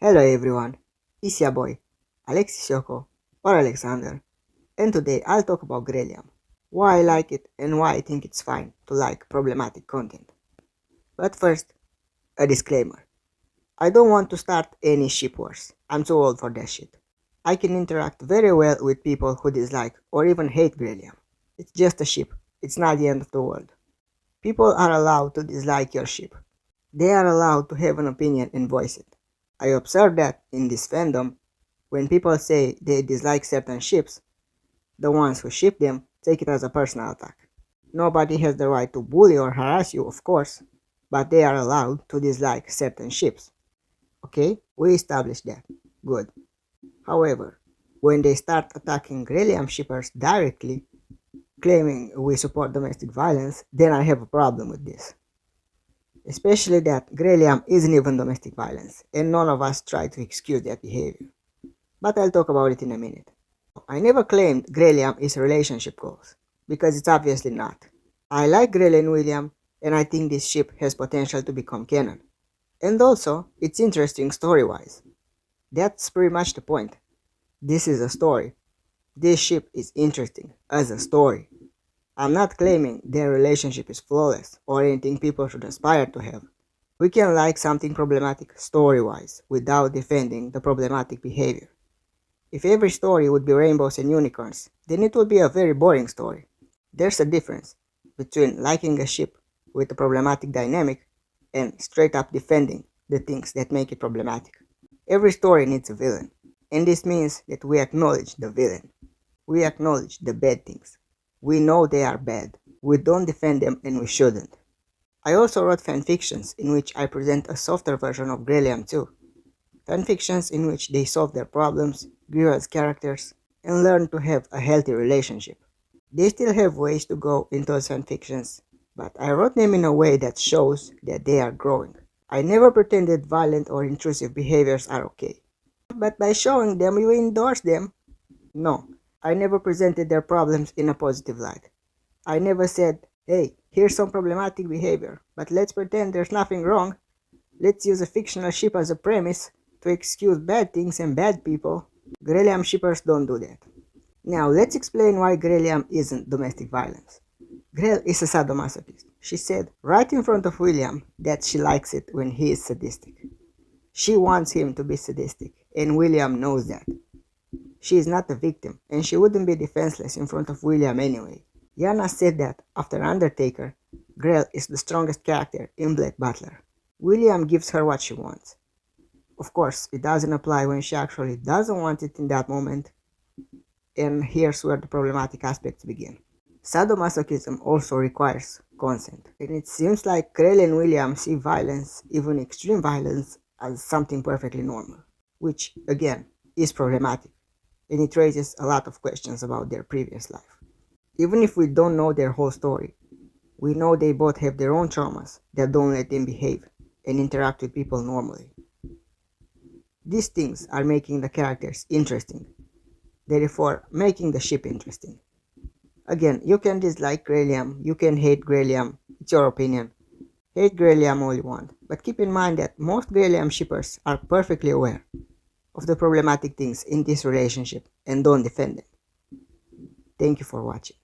Hello everyone, it's your boy, Alexis Yoko, or Alexander, and today I'll talk about Grelliam, why I like it and why I think it's fine to like problematic content. But first, a disclaimer. I don't want to start any ship wars, I'm too old for that shit. I can interact very well with people who dislike or even hate Grelliam. It's just a ship, it's not the end of the world. People are allowed to dislike your ship. They are allowed to have an opinion and voice it. I observed that in this fandom, when people say they dislike certain ships, the ones who ship them take it as a personal attack. Nobody has the right to bully or harass you, of course, but they are allowed to dislike certain ships. Okay, we established that. Good. However, when they start attacking Grelliam shippers directly, claiming we support domestic violence, then I have a problem with this. Especially that Grelliam isn't even domestic violence, and none of us try to excuse that behavior. But I'll talk about it in a minute. I never claimed Grelliam is relationship goals, because it's obviously not. I like Grell and William, and I think this ship has potential to become canon. And also, it's interesting story-wise. That's pretty much the point. This is a story. This ship is interesting as a story. I'm not claiming their relationship is flawless or anything people should aspire to have. We can like something problematic story-wise without defending the problematic behavior. If every story would be rainbows and unicorns, then it would be a very boring story. There's a difference between liking a ship with a problematic dynamic and straight up defending the things that make it problematic. Every story needs a villain, and this means that we acknowledge the villain. We acknowledge the bad things. We know they are bad. We don't defend them and we shouldn't. I also wrote fanfictions in which I present a softer version of Grelliam too. Fanfictions in which they solve their problems, grow as characters, and learn to have a healthy relationship. They still have ways to go in those fanfictions, but I wrote them in a way that shows that they are growing. I never pretended violent or intrusive behaviors are okay. But by showing them, you endorse them. No, I never presented their problems in a positive light. I never said, hey, here's some problematic behavior, but let's pretend there's nothing wrong. Let's use a fictional ship as a premise to excuse bad things and bad people. Grelliam shippers don't do that. Now let's explain why Grelliam isn't domestic violence. Grell is a sadomasochist. She said right in front of William that she likes it when he is sadistic. She wants him to be sadistic, and William knows that. She is not a victim, and she wouldn't be defenseless in front of William anyway. Yana said that, after Undertaker, Grell is the strongest character in Butler. William gives her what she wants. Of course, it doesn't apply when she actually doesn't want it in that moment, and here's where the problematic aspects begin. Sadomasochism also requires consent, and it seems like Grell and William see violence, even extreme violence, as something perfectly normal, which, again, is problematic, and it raises a lot of questions about their previous life. Even if we don't know their whole story, we know they both have their own traumas that don't let them behave and interact with people normally. These things are making the characters interesting, therefore making the ship interesting. Again, you can dislike Grelliam, you can hate Grelliam, it's your opinion. Hate Grelliam all you want, but keep in mind that most Grelliam shippers are perfectly aware of the problematic things in this relationship and don't defend them. Thank you for watching.